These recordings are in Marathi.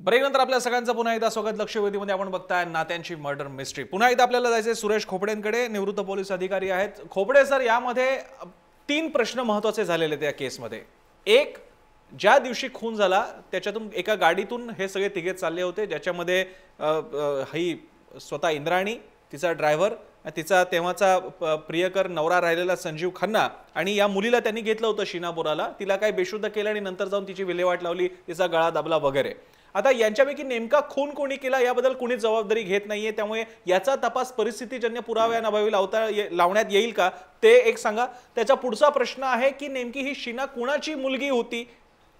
ब्रेकनंतर आपल्या सगळ्यांचं पुन्हा एकदा स्वागत. लक्षवेधीमध्ये आपण बघताय नात्यांची मर्डर मिस्ट्री. पुन्हा एकदा आपल्याला जायचे सुरेश खोपडेंकडे, निवृत्त पोलीस अधिकारी आहेत. खोपडे सर, यामध्ये 3 प्रश्न महत्त्वाचे झालेले त्या केसमध्ये. एक, ज्या दिवशी खून झाला त्याच्यातून एका गाडीतून हे सगळे तिघे चालले होते, ज्याच्यामध्ये ही स्वतः इंद्राणी, तिचा ड्रायव्हर, तिचा तेव्हाचा प्रियकर नवरा राहिलेला संजीव खन्ना, आणि या मुलीला त्यांनी घेतलं होतं शीनापुराला. तिला काय बेशुद्ध केलं आणि नंतर जाऊन तिची विल्हेवाट लावली, तिचा गळा दाबला वगैरे. आता यांच्यापैकी नेमका खून कोणी केला याबद्दल कोणी जबाबदारी घेत नाहीये, त्यामुळे याचा तपास परिस्थितीजन्य पुराव्यांअभावी लावण्यात येईल का, ते एक सांगा. त्याचा पुढचा प्रश्न आहे की नेमकी ही शीना कुणाची मुलगी होती,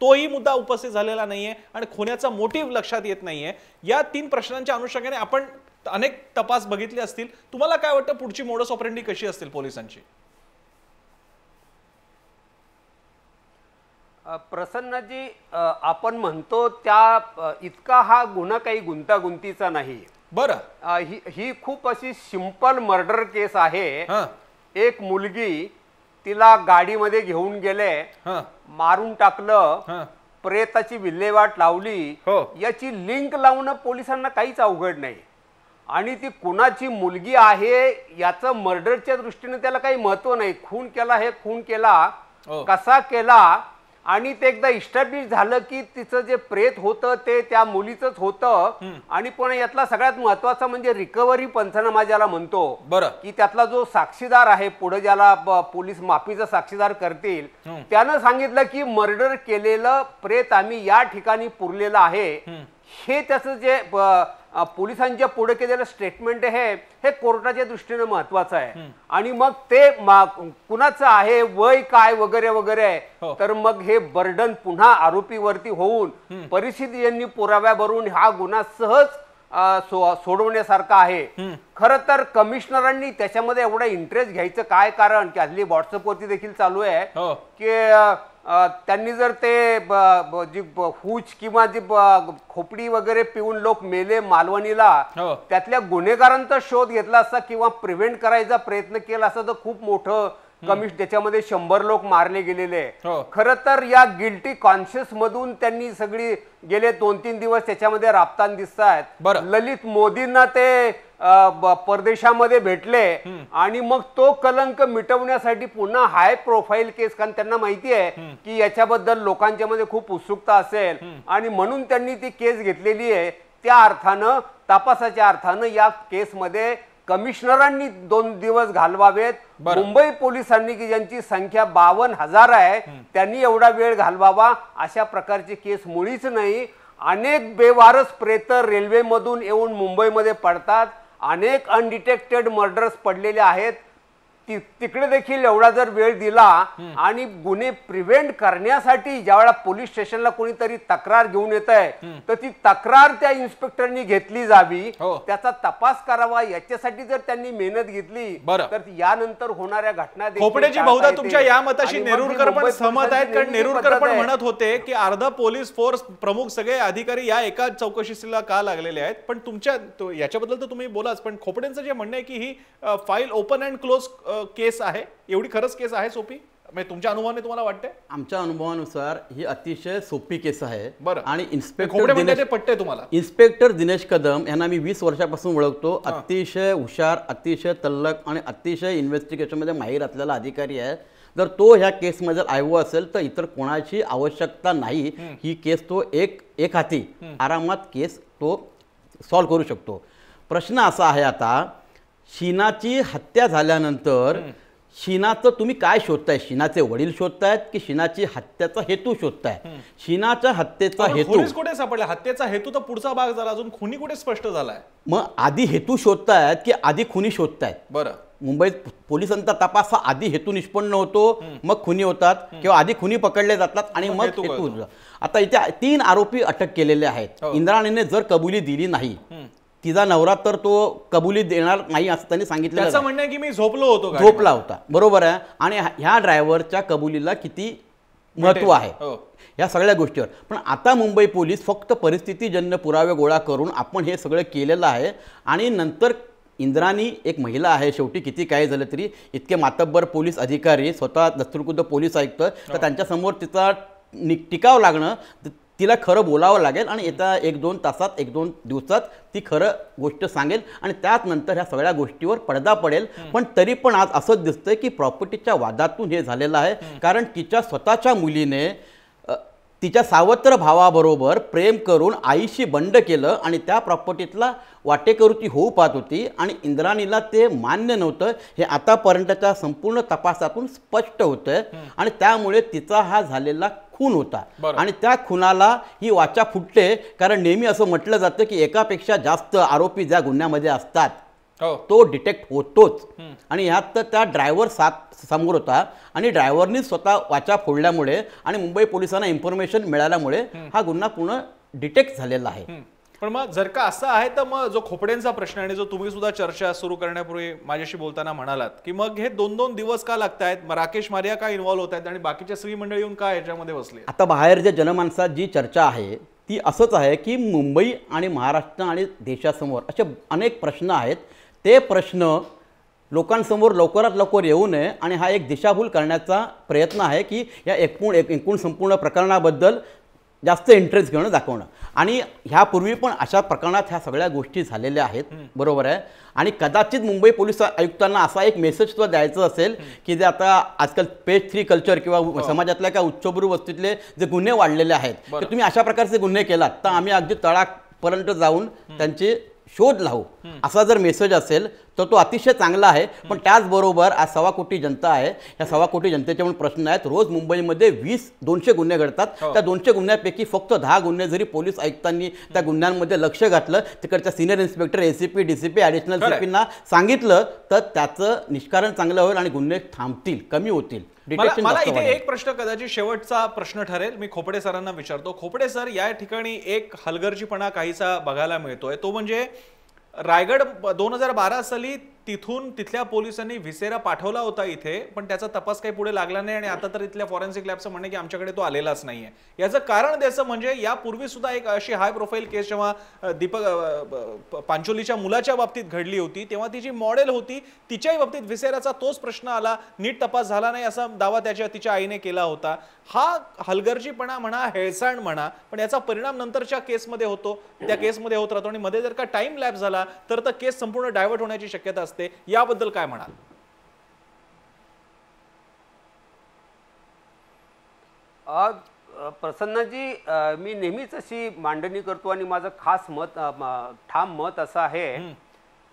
तोही मुद्दा उपस्थित झालेला नाहीये आणि खुनाचा मोटिव्ह लक्षात येत नाहीये. या 3 प्रश्नांच्या अनुषंगाने आपण अनेक तपास बघितले असतील. तुम्हाला काय वाटतं पुढची मोडस ऑपरेंडी कशी असतील पोलिसांची? प्रसन्नजी, आपण म्हणतो त्या इतका हा गुन्हा काही गुंतागुंतीचा नाही. बरं, ही खूप अशी सिंपल मर्डर केस आहे. एक मुलगी, तिला गाडीमध्ये घेऊन गेले, मारून टाकलं, प्रेताची विल्हेवाट लावली. याची लिंक लावणं पोलिसांना काहीच अवघड नाही. आणि ती कुणाची मुलगी आहे याचं मर्डरच्या दृष्टीने त्याला काही महत्व नाही. खून केला हे खून केला, कसा केला, आणि ते एकदा इस्टॅब्लिश झालं की तिचं जे प्रेत होतं ते त्या मुलीचंच होतं. आणि पण यातला सगळ्यात महत्वाचा म्हणजे रिकव्हरी पंचनामा ज्याला म्हणतो, की त्यातला जो साक्षीदार आहे, पुढे ज्याला पोलीस माफीचा साक्षीदार करतील, त्यानं सांगितलं की मर्डर केलेलं प्रेत आम्ही या ठिकाणी पुरलेलं आहे. हे त्याचं जे पोलिसांच्या पुढे केलेलं स्टेटमेंट आहे हे कोर्टाच्या दृष्टीने महत्वाचं आहे. आणि मग ते कुणाचं आहे, वय काय वगैरे वगैरे, तर मग हे बर्डन पुन्हा आरोपीवरती होऊन परिस्थितीजन्य पुराव्यावरून हा गुन्हा सहज सोडवण्यासारखा आहे. खरं तर कमिशनरांनी त्याच्यामध्ये एवढा इंटरेस्ट घ्यायचं काय कारण, की हल्ली व्हॉट्सअपवरती देखील चालू आहे की त्यांनी जर ते जी हुच किंवा जी खोपडी वगैरे पिऊन लोक मेले मालवणीला, त्यातल्या गुन्हेगारांचा शोध घेतला असता किंवा प्रिव्हेंट करायचा प्रयत्न केला असता तर खूप मोठं त्याच्यामध्ये 100 लोक मारले गेलेले. खरं तर या गिल्टी कॉन्शियस मधून त्यांनी सगळी गेले 2-3 दिवस त्याच्यामध्ये राबताना दिसतायत. ललित मोदींना ते परदेशामध्ये भेटले आणि मग तो कलंक मिटवण्यासाठी पुन्हा हाय प्रोफाईल केस, कारण त्यांना माहिती आहे की याच्याबद्दल लोकांच्या मध्ये खूप उत्सुकता असेल आणि म्हणून त्यांनी ती केस घेतलेली आहे. त्या अर्थानं, तपासाच्या अर्थानं या केसमध्ये कमिशनरांनी 2 दिवस घालवावेत. मुंबई पोलिसांनी, की ज्यांची संख्या 52,000 आहे, त्यांनी एवढा वेळ घालवावा. अशा प्रकारची केस मुळीच नाही. अनेक बेवारस प्रेत रेल्वेमधून येऊन मुंबईमध्ये पडतात. अनेक अनडिटेक्टेड मर्डर्स पडलेले आहेत. तिकडे देखील एवढा जर वेळ दिला आणि गुन्हे प्रिव्हेंट करण्यासाठी ज्यावेळेला पोलीस स्टेशनला कोणीतरी तक्रार घेऊन येत आहे तर ती तक्रार त्या इन्स्पेक्टरनी घेतली जावी, त्याचा तपास करावा. याच्यासाठी जर त्यांनी मेहनत घेतली तर यानंतर होणाऱ्या घटना. खोपडेजी, बहुधा तुमच्या या मताशी नेरुरकर पण सहमत आहेत, कारण नेरुरकर पण म्हणत होते की अर्ध पोलीस फोर्स प्रमुख सगळे अधिकारी या एका चौकशीला का लागलेले आहेत. पण तुमच्या याच्याबद्दल तर तुम्ही बोलाच, पण खोपडेंचं जे म्हणणं आहे की ही फाईल ओपन अँड क्लोज केस आहे, एवढी खरंच केस आहे सोपी? म्हणजे तुमच्या अनुभवाने तुम्हाला वाटते? आमच्या अनुभवानुसार ही अतिशय सोपी केस आहे. आणि इन्स्पेक्टर दिनेश कदम यांना मी 20 वर्षापासून ओळखतो. अतिशय हुशार, अतिशय तल्लक आणि अतिशय इन्व्हेस्टिगेशन मध्ये माहीर असलेला अधिकारी आहे. जर तो ह्या केसमध्ये आयवो असेल तर इतर कोणाची आवश्यकता नाही. ही केस तो एक हाती आरामात केस तो सॉल्व्ह करू शकतो. प्रश्न असा आहे, आता शीनाची हत्या झाल्यानंतर शीनाचं तुम्ही काय शोधताय? शीनाचे वडील शोधतायत की शीनाची हत्याचा हेतू शोधताय? शीनाच्या हत्येचा हेतू कुठे सापडला? हत्येचा हेतू तर पुढचा भाग झाला, अजून खुनी कुठे स्पष्ट झालाय? मग आधी हेतू शोधतायत की आधी खुनी शोधतायत? बरं, मुंबईत पोलिसांचा तपास हा आधी हेतू निष्पन्न होतो, मग खुनी होतात, किंवा आधी खुनी पकडले जातात आणि मग हेतू. आता इथे 3 आरोपी अटक केलेले आहेत. इंद्राणीने जर कबुली दिली नाही, तिचा नवरा तर तो कबुली देणार नाही असं त्यांनी सांगितलं. त्याचं म्हणणं आहे की मी झोपला होता, बरोबर आहे. आणि ह्या ड्रायव्हरच्या कबुलीला किती महत्व आहे या सगळ्या गोष्टीवर. पण आता मुंबई पोलीस फक्त परिस्थितीजन्य पुरावे गोळा करून आपण हे सगळं केलेलं आहे. आणि नंतर इंद्राणी एक महिला आहे, शेवटी किती काय झालं तरी इतके मातब्बर पोलीस अधिकारी, स्वतः दस्तुरखुद्द पोलीस आयुक्त, तर त्यांच्यासमोर तिचा टिकाव लागणं तिला खरं बोलावं लागेल आणि येत्या 1-2 तासात 1-2 दिवसात ती खरं गोष्ट सांगेल आणि त्यात नंतर ह्या सगळ्या गोष्टीवर पडदा पडेल. पण तरी पण आज असंच दिसतंय की प्रॉपर्टीच्या वादातून हे झालेलं आहे. कारण तिच्या स्वतःच्या मुलीने तिच्या सावत्र भावाबरोबर प्रेम करून आईशी बंड केलं आणि त्या प्रॉपर्टीतला वाटेकरू ती होऊ पाहत होती आणि इंद्राणीला ते मान्य नव्हतं. हे आतापर्यंतच्या संपूर्ण तपासातून स्पष्ट होतंय आणि त्यामुळे तिचा हा झालेला खून होता आणि त्या खुनाला ही वाचा फुटते. कारण नेहमी असं म्हटलं जातं की एकापेक्षा जास्त आरोपी ज्या गुन्ह्यामध्ये असतात तो डिटेक्ट होतोच आणि ह्यात तर त्या ड्रायव्हर समोर होता आणि ड्रायव्हरनी स्वतः वाचा फोडल्यामुळे आणि मुंबई पोलिसांना इन्फॉर्मेशन मिळाल्यामुळे हा गुन्हा पूर्ण डिटेक्ट झालेला आहे. पण मग जर का असं आहे तर मग जो खोपडेंचा प्रश्न आणि जो तुम्ही सुद्धा चर्चा सुरू करण्यापूर्वी माझ्याशी बोलताना म्हणालात की मग हे 2-2 दिवस का लागतायत, राकेश मारिया का इन्व्हॉल्व्ह होत आहेत आणि बाकीच्या सगळी मंडळी येऊन का याच्यामध्ये बसले? आता बाहेर जे जनमानसात जी चर्चा आहे ती असंच आहे की मुंबई आणि महाराष्ट्र आणि देशासमोर असे अनेक प्रश्न आहेत. ते प्रश्न लोकांसमोर लवकरात लवकर येऊ नये आणि हा एक दिशाभूल करण्याचा प्रयत्न आहे की या एकूण संपूर्ण प्रकरणाबद्दल जास्त इंटरेस्ट घेणं दाखवणं. आणि ह्यापूर्वी पण अशा प्रकरणात ह्या सगळ्या गोष्टी झालेल्या आहेत, बरोबर आहे. आणि कदाचित मुंबई पोलीस आयुक्तांना असा एक मेसेज सुद्धा द्यायचं असेल की जे आता आजकाल पेज 3 कल्चर किंवा समाजातल्या काय उच्चभ्रू वस्तीतले जे गुन्हे वाढलेले आहेत ते तुम्ही अशा प्रकारचे गुन्हे केलात तर आम्ही अगदी तळापर्यंत जाऊन त्यांचे शोध लावू, असा जर मेसेज असेल तर तो अतिशय चांगला आहे. पण त्याचबरोबर आज 1.25 कोटी जनता आहे. ह्या 1.25 कोटी जनतेचे पण प्रश्न आहेत. रोज मुंबईमध्ये 200 गुन्हे घडतात. त्या 200 गुन्ह्यापैकी फक्त 10 गुन्हे जरी पोलीस आयुक्तांनी त्या गुन्ह्यांमध्ये लक्ष घातलं, तिकडच्या senior inspector, ACP, DCP, additional CPना सांगितलं तर त्याचं निष्कारण चांगलं होईल आणि गुन्हे थांबतील, कमी होतील. मला इथे एक प्रश्न कदाचित शेवटचा प्रश्न ठरेल, मी खोपडे सरांना विचारतो. खोपडे सर, या ठिकाणी एक हलगर्जीपणा काहीसा बघायला मिळतोय, तो म्हणजे रायगड 2012 साली तिथल्या पोलिसांनी व्हिसेरा पाठवला होता इथे, पण त्याचा तपास काही पुढे लागला नाही आणि आता तर इथल्या फॉरेन्सिक लॅबचं म्हणणं की आमच्याकडे तो आलेलाच नाहीये. याचं कारण द्यायचं म्हणजे यापूर्वी सुद्धा एक अशी हाय प्रोफाईल केस जेव्हा दीपक पांचोलीच्या मुलाच्या बाबतीत घडली होती तेव्हा ती जी मॉडेल होती तिच्याही बाबतीत व्हिसेराचा तोच प्रश्न आला, नीट तपास झाला नाही असा दावा तिच्या आईने केला होता. हा हलगर्जीपणा म्हणा, हेळसांड म्हणा, पण याचा परिणाम नंतरच्या केसमध्ये होतो, त्या केसमध्ये होत राहतो आणि मध्ये जर का टाइम लॅप झाला तर केस संपूर्ण डायव्हर्ट होण्याची शक्यता असते. याबद्दल काय म्हणाल? प्रसन्नजी, मी नेहमीच अशी मांडणी करतो आणि माझं खास मत, ठाम मत असं आहे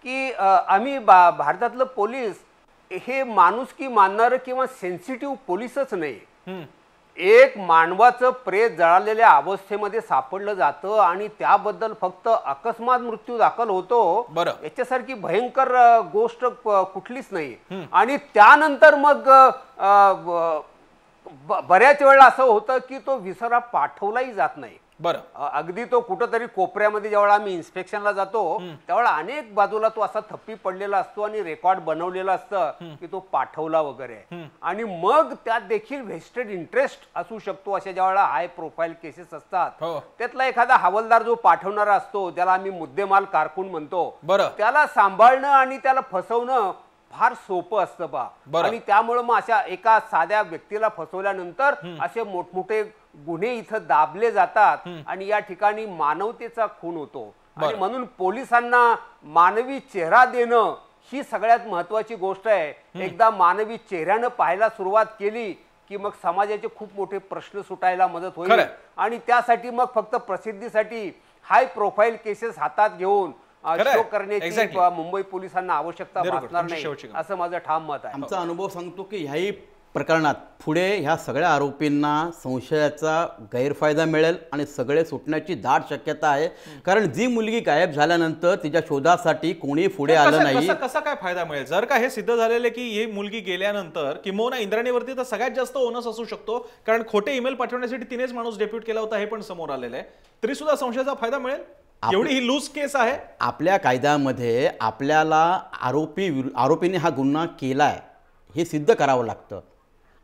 की आम्ही भारतातलं पोलीस हे माणुसकी मानणारं किंवा सेन्सिटिव्ह पोलीसच नाही. एक मानवाचं प्रेत जळालेल्या अवस्थेमध्ये सापडलं जातं आणि त्याबद्दल फक्त अकस्मात मृत्यू दाखल होतो, याच्यासारखी भयंकर गोष्ट कुठलीच नाही. आणि त्यानंतर मग बऱ्याच वेळा असं होतं की तो व्हिसेरा पाठवलाही जात नाही. अगदी तो कुठंतरी कोपऱ्यामध्ये ज्यावेळेला आम्ही इन्स्पेक्शनला जातो त्यावेळेला अनेक बाजूला तो असा थप्पी पडलेला असतो आणि रेकॉर्ड बनवलेला असतं की तो पाठवला वगैरे. आणि मग त्यात देखील व्हेस्टेड इंटरेस्ट असू शकतो. अशा ज्यावेळेला हाय प्रोफाईल केसेस असतात त्यातला एखादा हवालदार जो पाठवणारा असतो, ज्याला आम्ही मुद्देमाल कारकून म्हणतो, त्याला सांभाळणं आणि त्याला फसवणं फार सोपं असतं बा. आणि त्यामुळे मग अशा एका साध्या व्यक्तीला फसवल्यानंतर असे मोठमोठे गुन्हे इथं दाबले जातात आणि या ठिकाणी मानवतेचा खून होतो. आणि म्हणून पोलिसांना मानवी चेहरा देणं ही सगळ्यात महत्वाची गोष्ट आहे. एकदा मानवी चेहऱ्यानं पाहायला सुरुवात केली की मग समाजाचे खूप मोठे प्रश्न सुटायला मदत होईल. आणि त्यासाठी मग फक्त प्रसिद्धीसाठी हाय प्रोफाईल केसेस हातात घेऊन शो करण्याची मुंबई पोलिसांना आवश्यकता भासणार नाही, असं माझं ठाम मत आहे. आमचा अनुभव सांगतो की ह्याही प्रकरणात पुढे ह्या सगळ्या आरोपींना संशयाचा गैरफायदा मिळेल आणि सगळे सुटण्याची दाट शक्यता आहे. कारण जी मुलगी गायब झाल्यानंतर तिच्या शोधासाठी कोणी पुढे आलं नाही. कसा काय फायदा मिळेल जर का हे सिद्ध झालेले की ही मुलगी गेल्यानंतर किंवा इंद्राणीवरती तर सगळ्यात जास्त ओनस असू शकतो, कारण खोटे ईमेल पाठवण्यासाठी तिनेच माणूस डेप्यूट केला होता हे पण समोर आलेलं आहे. तरी सुद्धा संशयाचा फायदा मिळेल, एवढी ही लूज केस आहे. आपल्या कायद्यामध्ये आपल्याला आरोपीने हा गुन्हा केलाय हे सिद्ध करावं लागतं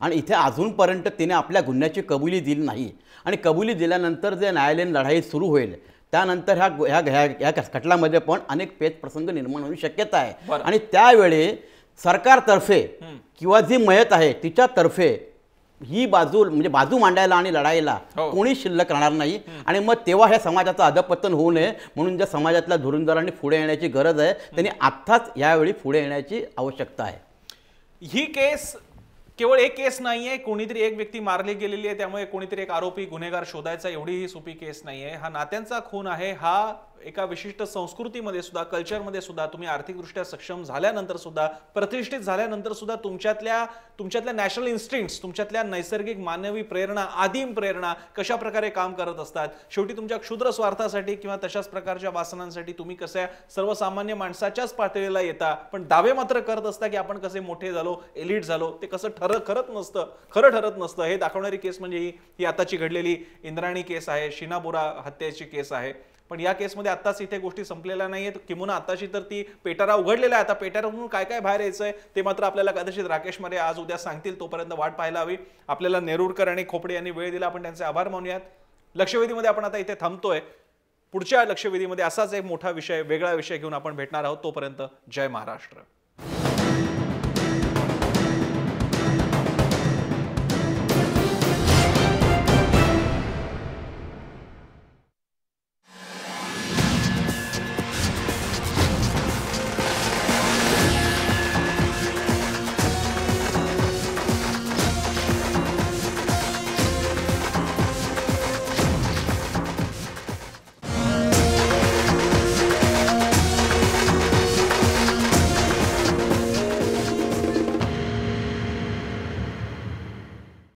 आणि इथे अजूनपर्यंत तिने आपल्या गुन्ह्याची कबुली दिली नाही. आणि कबुली दिल्यानंतर जे न्यायालयीन लढाई सुरू होईल त्यानंतर ह्या खटल्यामध्ये पण अनेक पेच प्रसंग निर्माण होण्याची शक्यता आहे. आणि त्यावेळी सरकारतर्फे किंवा जी मयत आहे तिच्यातर्फे ही बाजू म्हणजे बाजू मांडायला आणि लढायला कोणी शिल्लक राहणार नाही आणि मग तेव्हा ह्या समाजाचं अधपतन होऊ नये म्हणून ज्या समाजातल्या धुरंधरांनी पुढे येण्याची गरज आहे त्यांनी आत्ताच यावेळी पुढे येण्याची आवश्यकता आहे. ही केस केवळ एक केस नाहीये, कोणीतरी एक व्यक्ती मारली गेलेली आहे त्यामुळे कोणीतरी एक आरोपी गुन्हेगार शोधायचा एवढी ही सोपी केस नाहीये. हा नात्यांचा खून आहे. हा एका विशिष्ट संस्कृतीमध्ये सुद्धा कल्चरमध्ये सुद्धा तुम्ही आर्थिकदृष्ट्या सक्षम झाल्यानंतर सुद्धा प्रतिष्ठित झाल्यानंतर सुद्धा तुमच्यातल्या नॅशनल इन्स्टिंक्ट्स तुमच्यातल्या नैसर्गिक मानवी प्रेरणा आदिम प्रेरणा कशा प्रकारे काम करत असतात. शेवटी तुमच्या क्षुद्र स्वार्थासाठी किंवा तशाच प्रकारच्या वासनांसाठी तुम्ही कशा सर्वसामान्य माणसाच्याच पातळीला येता पण दावे मात्र करत असता की आपण कसे मोठे झालो एलिट झालो. ते कसं खरं ठरत नसतं हे दाखवणारी केस म्हणजे ही आताची घडलेली इंद्राणी केस आहे, शीना बोरा हत्येची केस आहे. पण या केसमध्ये आत्ताच इथे गोष्टी संपलेल्या नाहीयेत. किंवा आताची तर ती पेटारा उघडलेला आहे. आता पेटारावरून काय काय बाहेर यायचंय ते मात्र आपल्याला कदाचित राकेश मरे आज उद्या सांगतील. तोपर्यंत वाट पाहायला हवी. आपल्याला नेरुरकर आणि खोपडे यांनी वेळ दिला, आपण त्यांचे आभार मानूयात. लक्षवेधीमध्ये आपण आता इथे थांबतोय. पुढच्या लक्षवेधीमध्ये असाच एक मोठा विषय वेगळा विषय घेऊन आपण भेटणार आहोत. तोपर्यंत जय महाराष्ट्र.